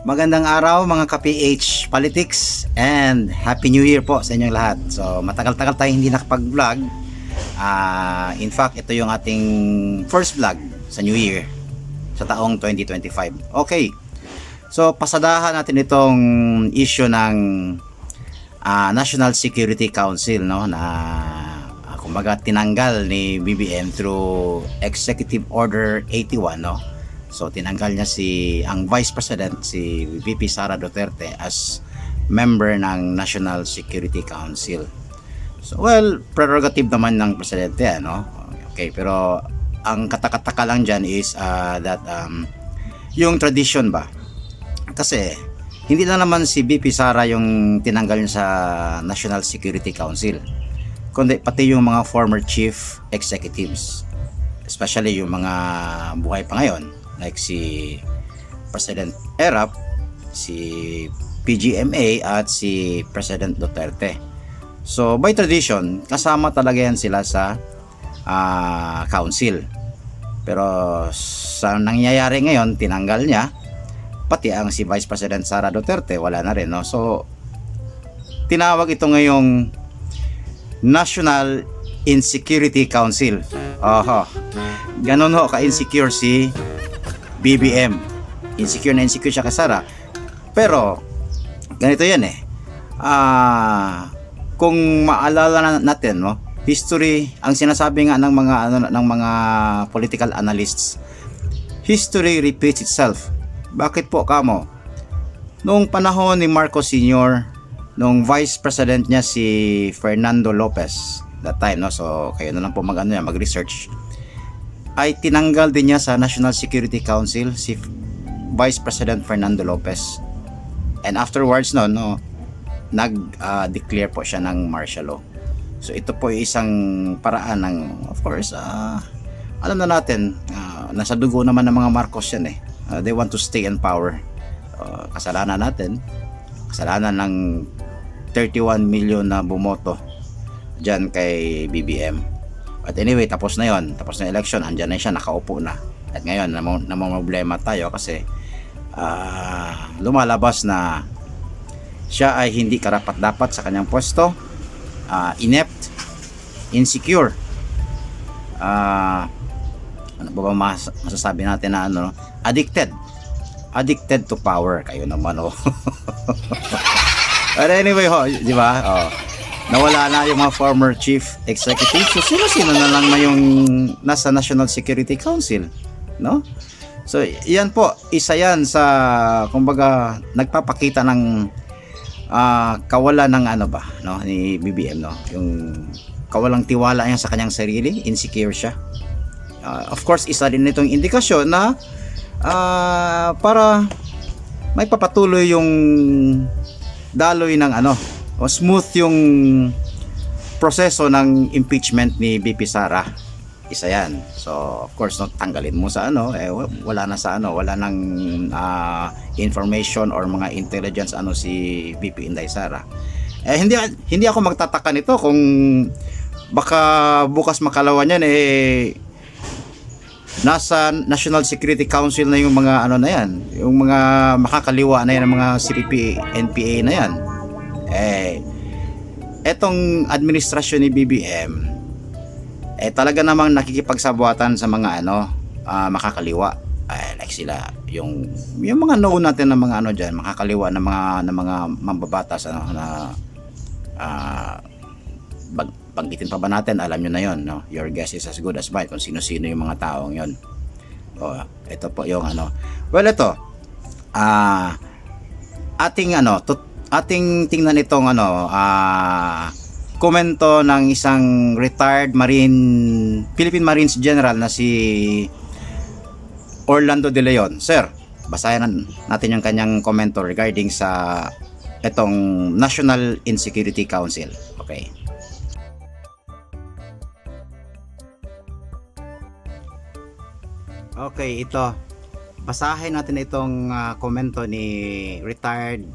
Magandang araw mga ka-PH Politics and Happy New Year po sa inyong lahat. So matagal-tagal tayong hindi nakapag-vlog. In fact, ito yung ating first vlog sa New Year sa taong 2025. Okay, so pasadahan natin itong issue ng National Security Council, no, na kumbaga tinanggal ni BBM through Executive Order 81, no. So tinanggal niya ang Vice President si VP Sara Duterte as member ng National Security Council. So well, prerogative naman ng presidente, ano. Okay, pero ang katakataka lang diyan is that yung tradition ba. Kasi hindi na naman si VP Sara yung tinanggal niya sa National Security Council, kundi pati yung mga former chief executives, especially yung mga buhay pa ngayon, like si President Erap, si PGMA at si President Duterte. So by tradition, kasama talaga yan sila sa council. Pero sa nangyayari ngayon, tinanggal niya pati ang si Vice President Sara Duterte, wala na rin, no? So tinawag ito ngayong National Insecurity Council. Oho, ganun ho ka-insecure si BBM. Insecure na insecure siya kay Sara. Pero ganito yan eh. Kung maalala natin, no, history, ang sinasabi nga ng mga political analysts, history repeats itself. Bakit po kamo? Noong panahon ni Marcos Sr., noong vice president niya si Fernando Lopez, that time, no, so kayo na lang po mag-research, ay tinanggal din niya sa National Security Council si Vice President Fernando Lopez. And afterwards no, nag-declare po siya ng martial law. So ito po ay isang paraan ng, of course, alam na natin, nasa dugo naman ng mga Marcos yan eh. They want to stay in power. Kasalanan natin, kasalanan ng 31 million na bumoto dyan kay BBM. But anyway, tapos na yon, tapos na election, andyan na siya, nakaupo na. At ngayon, namamroblema tayo kasi lumalabas na siya ay hindi karapat-dapat sa kanyang pwesto, inept, insecure. Ano ba masasabi natin na addicted to power. Kayo naman, oh. But anyway, di ba? Nawala na yung mga former chief executives. So sino-sino na lang na yung nasa National Security Council, no? So yan po, isa yan sa, kumbaga, nagpapakita ng kawalan ng no, ni BBM, no? Yung kawalang tiwala niya sa kanyang sarili, insecure siya. Of course, isa din itong indikasyon na para may papatuloy yung daloy ng o smooth yung proseso ng impeachment ni VP Sara. Isa yan. So of course, no, tanggalin mo sa wala na sa wala nang information or mga intelligence si VP Inday Sara. Hindi ako magtataka nito kung baka bukas makalawa niyan nasa National Security Council na yung mga na yan, yung mga makakaliwa na yan, ng mga CPP, NPA na yan. Etong administrasyon ni BBM talaga namang nakikipagsabuatan sa mga makakaliwa, like sila yung mga known natin na mga diyan, makakaliwa ng mga mambabatas na banggitin pa ba natin, alam nyo na yon, no? Your guess is as good as mine kung sino-sino yung mga taong yon. Ito po yung well, ito ating tingnan itong komento ng isang retired Philippine Marines General na si Orlando De Leon. Sir, basahin natin yung kanyang komento regarding sa itong National Insecurity Council. Okay. Okay, ito. Basahin natin itong komento ni retired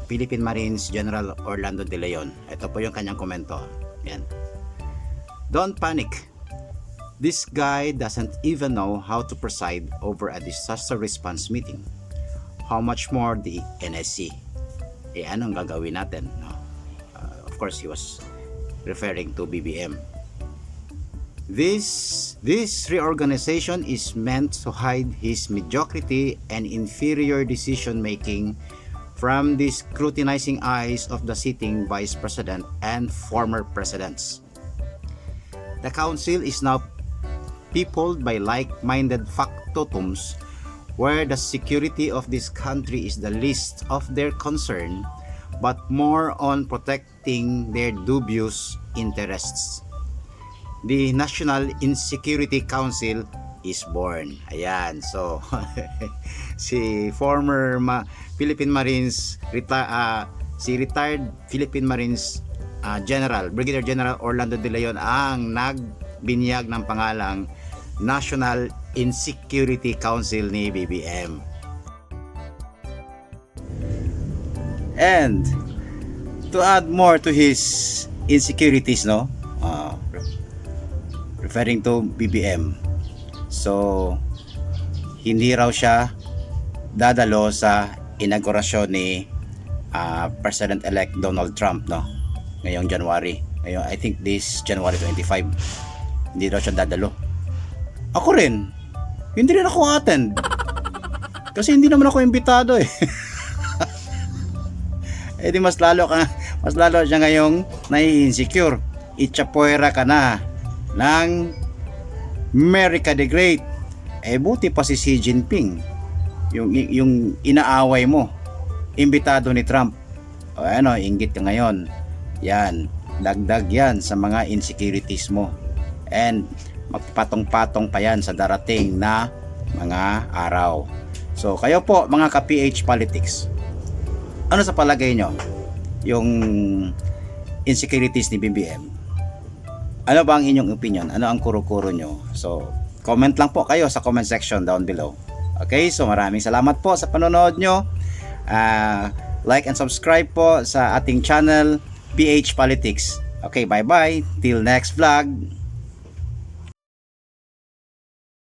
Philippine Marines General Orlando De Leon. Ito po yung kanyang komento. Yan. Don't panic. This guy doesn't even know how to preside over a disaster response meeting. how much more the NSC? Anong gagawin natin? No? Of course, he was referring to BBM. This reorganization is meant to hide his mediocrity and inferior decision making from the scrutinizing eyes of the sitting vice president and former presidents. The council is now peopled by like-minded factotums where the security of this country is the least of their concern, but more on protecting their dubious interests. The National Insecurity Council is born. Ayan, so si former Philippine Marines, si retired Philippine Marines General, Brigadier General Orlando De Leon ang nagbinyag ng pangalang National Insecurity Council ni BBM. And to add more to his insecurities, no, referring to BBM, so hindi raw siya dadalo sa inaugurasyon ni President-elect Donald Trump, no, ngayong January. Ngayon, I think this January 25, hindi raw siya dadalo. Ako rin, hindi rin ako attend kasi hindi naman ako imbitado eh. Di mas lalo siya ngayong nai-insecure. Itchapuera ka na ng America the Great. Buti pa si Xi Jinping, yung inaaway mo, imbitado ni Trump. Inggit ka ngayon. Yan, dagdag yan sa mga insecurities mo. And magpatong-patong pa yan sa darating na mga araw. So kayo po mga ka-PH Politics, ano sa palagay nyo yung insecurities ni BBM? Ano ba ang inyong opinion? Ano ang kuro-kuro nyo? So comment lang po kayo sa comment section down below. Okay, so maraming salamat po sa panonood nyo. Like and subscribe po sa ating channel PH Politics. Okay, bye bye till next vlog.